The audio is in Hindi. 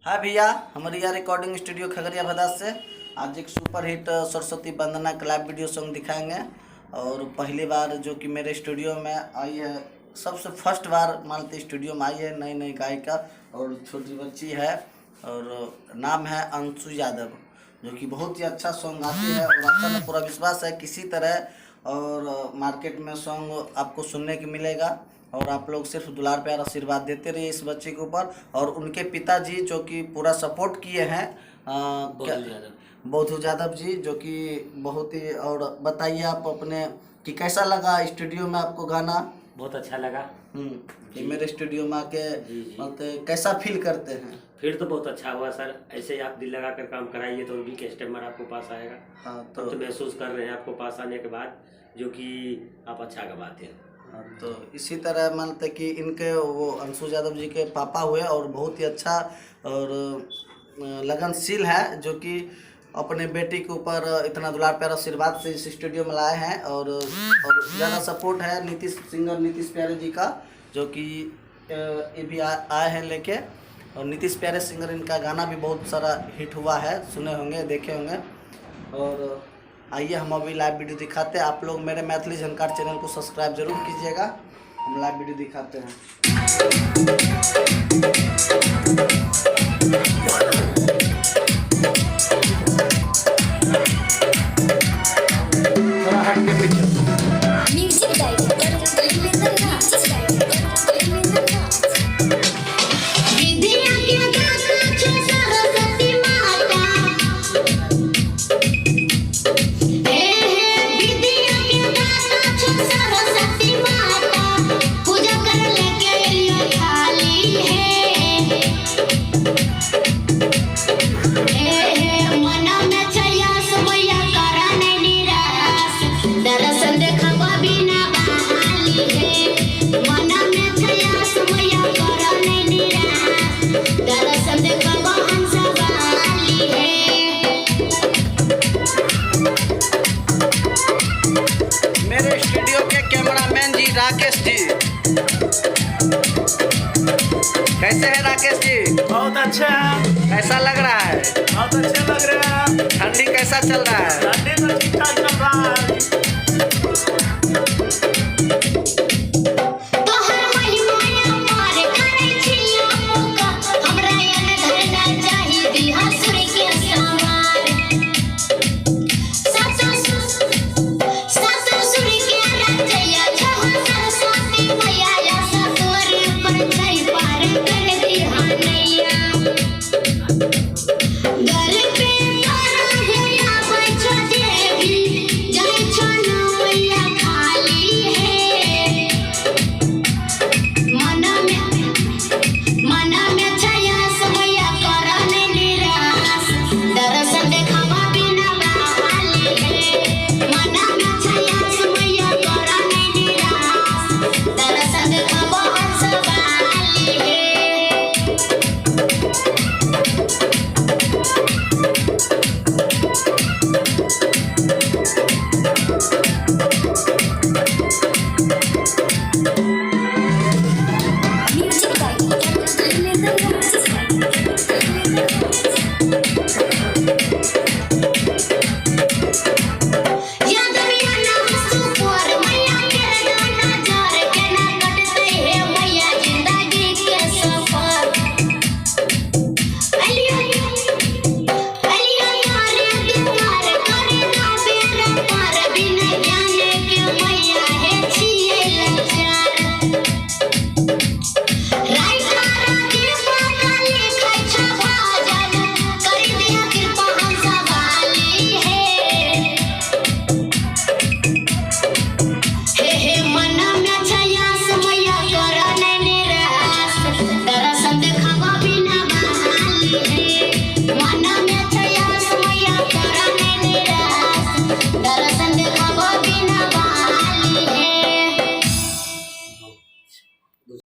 हाय भैया, हम रिया रिकॉर्डिंग स्टूडियो खगड़िया भदास से आज एक सुपर हिट सरस्वती वंदना क्लैप वीडियो सॉन्ग दिखाएंगे। और पहली बार जो कि मेरे स्टूडियो में आई है, सबसे फर्स्ट बार मानते स्टूडियो में आई है नई गायिका और छोटी बच्ची है और नाम है अंशु यादव, जो कि बहुत ही अच्छा सॉन्ग गाती है। और अच्छा में पूरा विश्वास है किसी तरह और मार्केट में सॉन्ग आपको सुनने को मिलेगा। और आप लोग सिर्फ दुलार प्यार आशीर्वाद देते रहिए इस बच्चे के ऊपर। और उनके पिताजी जो कि पूरा सपोर्ट किए हैं बौद्धू यादव जी, जो कि बहुत ही। और बताइए आप अपने कि कैसा लगा स्टूडियो में आपको गाना? बहुत अच्छा लगा। कि मेरे स्टूडियो में आके मतलब कैसा फील करते हैं? फिर तो बहुत अच्छा हुआ सर, ऐसे ही आप दिल लगा कर काम कराइए तो भी कस्टमर आपको पास आएगा। हाँ, तो महसूस कर रहे हैं आपको पास आने के बाद जो कि आप अच्छा गवाते हैं। तो इसी तरह मानते कि इनके वो अंशु यादव जी के पापा हुए और बहुत ही अच्छा और लगनशील है, जो कि अपने बेटी के ऊपर इतना दुलार प्यार आशीर्वाद से इस स्टूडियो में लाए हैं। और ज़्यादा सपोर्ट है सिंगर नीतीश प्यारे जी का, जो कि ये भी आए हैं लेके। और नीतीश प्यारे सिंगर, इनका गाना भी बहुत सारा हिट हुआ है, सुने होंगे, देखे होंगे। और आइए हम अभी लाइव वीडियो दिखाते हैं। आप लोग मेरे मैथिली झंकार चैनल को सब्सक्राइब जरूर कीजिएगा। हम लाइव वीडियो दिखाते हैं। थोड़ा हट के पीछे। मेरे स्टूडियो के कैमरामैन जी राकेश जी, कैसे हैं राकेश जी? बहुत अच्छा है। कैसा लग रहा है? बहुत अच्छा लग रहा है। ठंडी कैसा चल रहा है? ठंडी तो ठीक ठाक चल रहा है।